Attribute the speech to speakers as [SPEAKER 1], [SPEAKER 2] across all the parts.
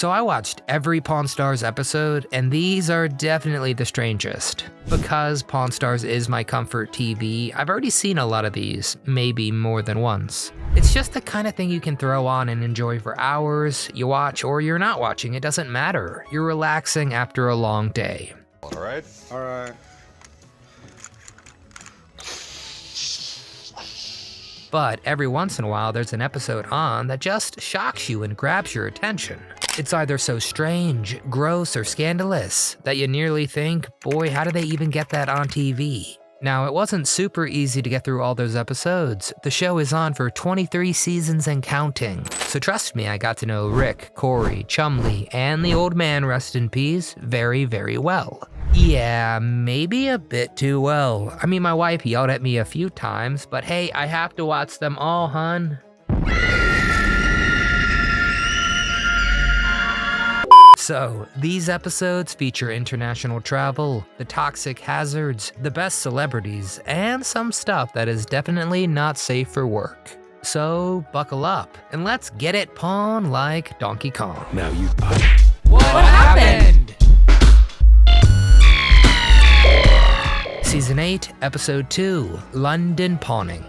[SPEAKER 1] So I watched every Pawn Stars episode, and these are definitely the strangest. Because Pawn Stars is my comfort TV, I've already seen a lot of these, maybe more than once. It's just the kind of thing you can throw on and enjoy for hours. You watch or you're not watching, it doesn't matter. You're relaxing after a long day.
[SPEAKER 2] All right.
[SPEAKER 1] But every once in a while, there's an episode on that just shocks you and grabs your attention. It's either so strange, gross, or scandalous that you nearly think, boy, how did they even get that on TV? Now, it wasn't super easy to get through all those episodes. The show is on for 23 seasons and counting. So trust me, I got to know Rick, Corey, Chumley, and the old man, rest in peace, very, very well. Yeah, maybe a bit too well. I mean, my wife yelled at me a few times, but hey, I have to watch them all, hun. So, these episodes feature international travel, the toxic hazards, the best celebrities, and some stuff that is definitely not safe for work. So, buckle up, and let's get it pawn like Donkey Kong.
[SPEAKER 3] Now you...
[SPEAKER 1] What happened? Season 8, Episode 2, London Pawning.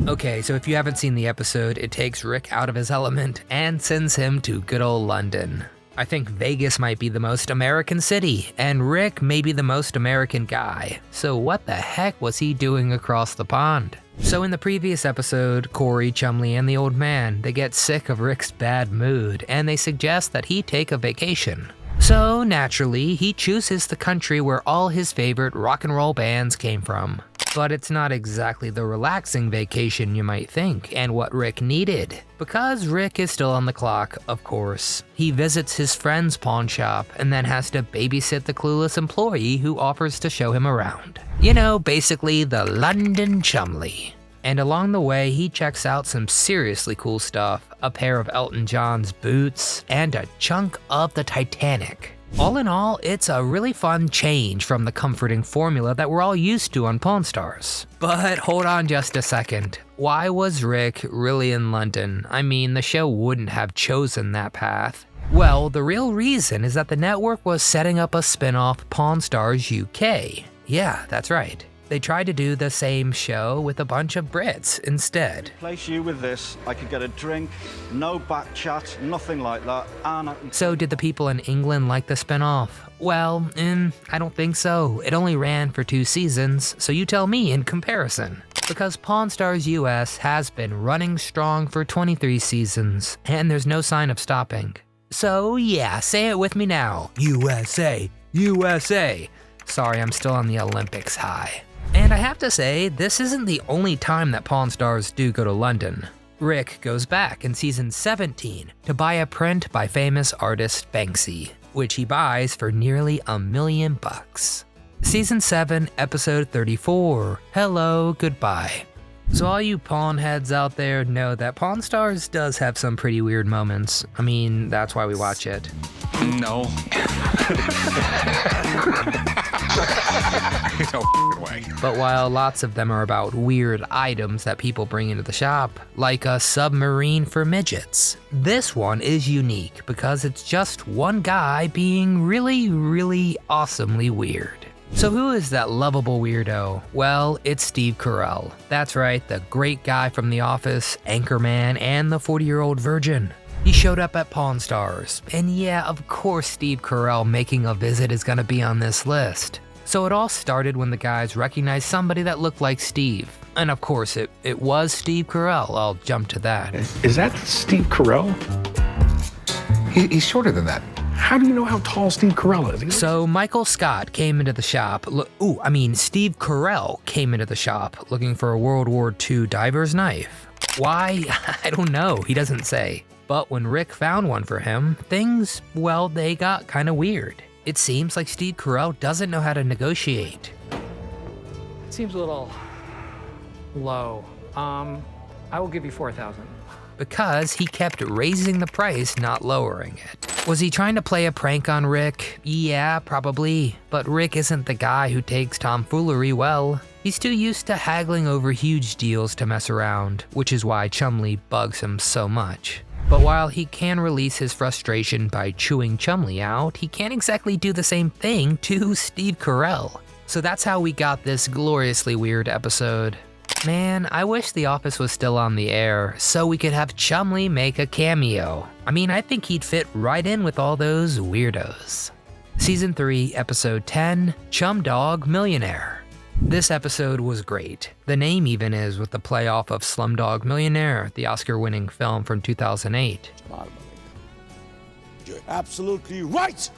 [SPEAKER 1] Okay, so if you haven't seen the episode, it takes Rick out of his element and sends him to good old London. I think Vegas might be the most American city, and Rick may be the most American guy. So what the heck was he doing across the pond? So in the previous episode, Corey, Chumley, and the old man, they get sick of Rick's bad mood, and they suggest that he take a vacation. So naturally, he chooses the country where all his favorite rock and roll bands came from. But it's not exactly the relaxing vacation you might think, and what Rick needed. Because Rick is still on the clock, of course. He visits his friend's pawn shop, and then has to babysit the clueless employee who offers to show him around. You know, basically the London Chumley. And along the way, he checks out some seriously cool stuff. A pair of Elton John's boots, and a chunk of the Titanic. All in all, it's a really fun change from the comforting formula that we're all used to on Pawn Stars. But hold on just a second. Why was Rick really in London? I mean, the show wouldn't have chosen that path. Well, the real reason is that the network was setting up a spin-off Pawn Stars UK. Yeah, that's right. They tried to do the same show with a bunch of Brits instead.
[SPEAKER 4] Place you with this, I could get a drink, no back chat, nothing like that, and
[SPEAKER 1] So did the people in England like the spin-off? Well, I don't think so. It only ran for 2 seasons, so you tell me in comparison. Because Pawn Stars US has been running strong for 23 seasons, and there's no sign of stopping. So yeah, say it with me now. USA, USA. Sorry, I'm still on the Olympics high. And I have to say, this isn't the only time that Pawn Stars do go to London. Rick goes back in season 17 to buy a print by famous artist Banksy, which he buys for nearly $1 million. Season 7, episode 34, Hello, Goodbye. So all you pawn heads out there know that Pawn Stars does have some pretty weird moments. I mean, that's why we watch it.
[SPEAKER 2] No. No way.
[SPEAKER 1] But while lots of them are about weird items that people bring into the shop, like a submarine for midgets, this one is unique because it's just one guy being really, really awesomely weird. So who is that lovable weirdo? Well, it's Steve Carell. That's right, the great guy from The Office, Anchorman, and the 40-year-old virgin. He showed up at Pawn Stars, and yeah, of course Steve Carell making a visit is gonna be on this list. So it all started when the guys recognized somebody that looked like Steve. And of course, it was Steve Carell. I'll jump to that.
[SPEAKER 3] Is that Steve Carell? He's shorter than that. How do you know how tall Steve Carell is?
[SPEAKER 1] So Michael Scott came into the shop. Steve Carell came into the shop looking for a World War II diver's knife. Why? I don't know. He doesn't say. But when Rick found one for him, things, well, they got kind of weird. It seems like Steve Carell doesn't know how to negotiate.
[SPEAKER 5] It seems a little low. I will give you 4,000.
[SPEAKER 1] Because he kept raising the price, not lowering it. Was he trying to play a prank on Rick? Yeah, probably. But Rick isn't the guy who takes tomfoolery well. He's too used to haggling over huge deals to mess around, which is why Chumley bugs him so much. But while he can release his frustration by chewing Chumlee out, he can't exactly do the same thing to Steve Carell. So that's how we got this gloriously weird episode. Man, I wish The Office was still on the air so we could have Chumlee make a cameo. I mean, I think he'd fit right in with all those weirdos. Season 3, Episode 10, Chum Dog Millionaire. This episode was great. The name even is with the playoff of Slumdog Millionaire, the Oscar-winning film from 2008.
[SPEAKER 6] You're absolutely right!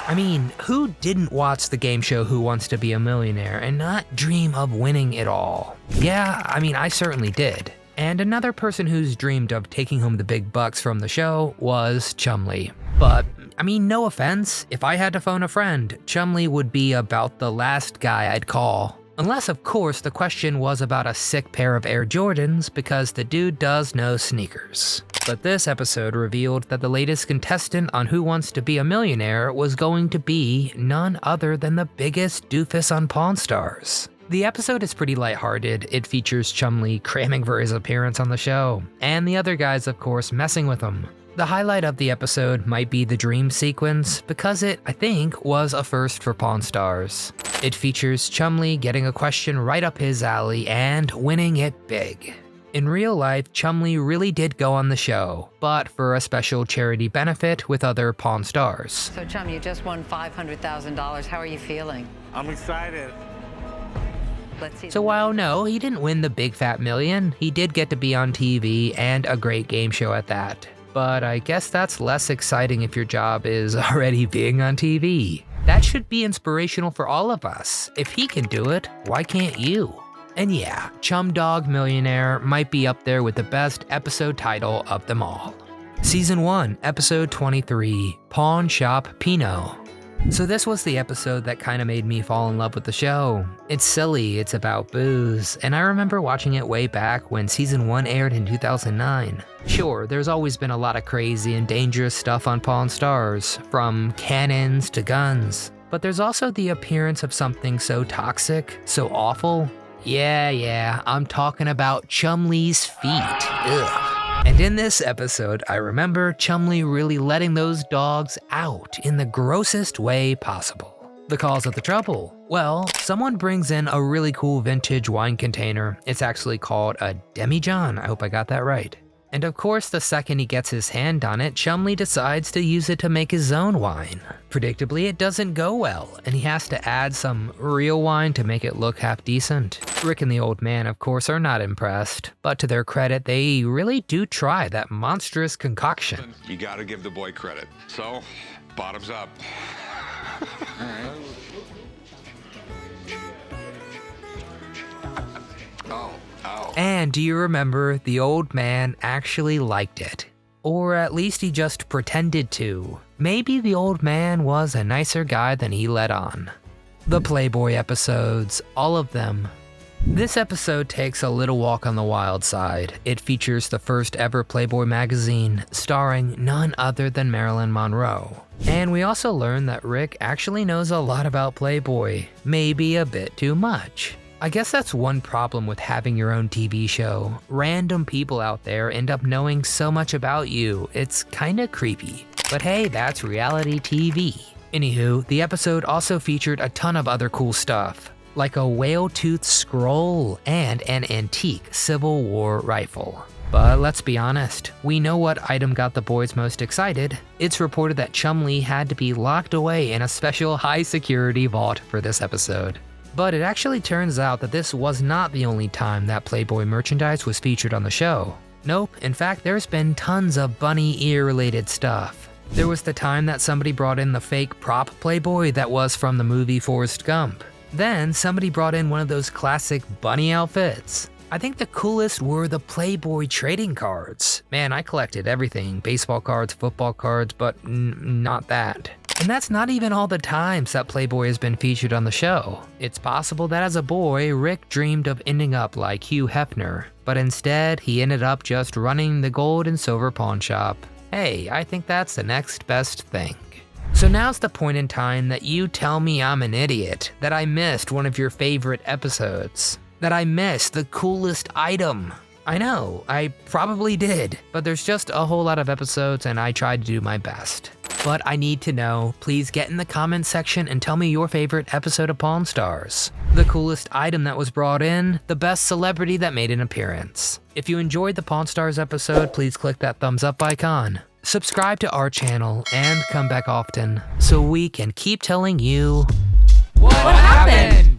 [SPEAKER 1] I mean, who didn't watch the game show Who Wants to Be a Millionaire and not dream of winning it all? Yeah, I mean, I certainly did. And another person who's dreamed of taking home the big bucks from the show was Chumlee. But, I mean, no offense, if I had to phone a friend, Chumlee would be about the last guy I'd call. Unless, of course, the question was about a sick pair of Air Jordans, because the dude does know sneakers. But this episode revealed that the latest contestant on Who Wants to Be a Millionaire was going to be none other than the biggest doofus on Pawn Stars. The episode is pretty lighthearted. It features Chumlee cramming for his appearance on the show, and the other guys, of course, messing with him. The highlight of the episode might be the dream sequence, because it, I think, was a first for Pawn Stars. It features Chumlee getting a question right up his alley and winning it big. In real life, Chumlee really did go on the show, but for a special charity benefit with other Pawn Stars.
[SPEAKER 7] So Chum, you just won $500,000. How are you feeling?
[SPEAKER 6] I'm excited.
[SPEAKER 7] Let's see.
[SPEAKER 1] So while no, he didn't win the big fat million, he did get to be on TV and a great game show at that. But I guess that's less exciting if your job is already being on TV. That should be inspirational for all of us. If he can do it, why can't you? And yeah, Chum Dog Millionaire might be up there with the best episode title of them all. Season 1, Episode 23, Pawn Shop Pino. So this was the episode that kind of made me fall in love with the show. It's silly, it's about booze, and I remember watching it way back when Season 1 aired in 2009. Sure, there's always been a lot of crazy and dangerous stuff on Pawn Stars, from cannons to guns. But there's also the appearance of something so toxic, so awful. Yeah, I'm talking about Chumlee's feet. Ugh. And in this episode, I remember Chumlee really letting those dogs out in the grossest way possible. The cause of the trouble? Well, someone brings in a really cool vintage wine container. It's actually called a demijohn. I hope I got that right. And of course, the second he gets his hand on it, Chumlee decides to use it to make his own wine. Predictably, it doesn't go well, and he has to add some real wine to make it look half decent. Rick and the old man, of course, are not impressed, but to their credit, they really do try that monstrous concoction.
[SPEAKER 2] You gotta give the boy credit. So, bottoms up. All right. Oh.
[SPEAKER 1] And do you remember the old man actually liked it? Or at least he just pretended to. Maybe the old man was a nicer guy than he let on. The Playboy episodes, all of them. This episode takes a little walk on the wild side. It features the first ever Playboy magazine, starring none other than Marilyn Monroe. And we also learn that Rick actually knows a lot about Playboy, maybe a bit too much. I guess that's one problem with having your own TV show. Random people out there end up knowing so much about you, it's kinda creepy. But hey, that's reality TV. Anywho, the episode also featured a ton of other cool stuff, like a whale-toothed scroll and an antique Civil War rifle. But let's be honest, we know what item got the boys most excited. It's reported that Chumlee had to be locked away in a special high-security vault for this episode. But it actually turns out that this was not the only time that Playboy merchandise was featured on the show. Nope, in fact there's been tons of bunny ear related stuff. There was the time that somebody brought in the fake prop Playboy that was from the movie Forrest Gump. Then somebody brought in one of those classic bunny outfits. I think the coolest were the Playboy trading cards. Man, I collected everything, baseball cards, football cards, but not that. And that's not even all the times that Playboy has been featured on the show. It's possible that as a boy, Rick dreamed of ending up like Hugh Hefner, but instead he ended up just running the gold and silver pawn shop. Hey, I think that's the next best thing. So now's the point in time that you tell me I'm an idiot, that I missed one of your favorite episodes, that I missed the coolest item. I know, I probably did, but there's just a whole lot of episodes and I tried to do my best. But I need to know, please get in the comments section and tell me your favorite episode of Pawn Stars. The coolest item that was brought in, the best celebrity that made an appearance. If you enjoyed the Pawn Stars episode, please click that thumbs up icon. Subscribe to our channel and come back often so we can keep telling you
[SPEAKER 8] What happened?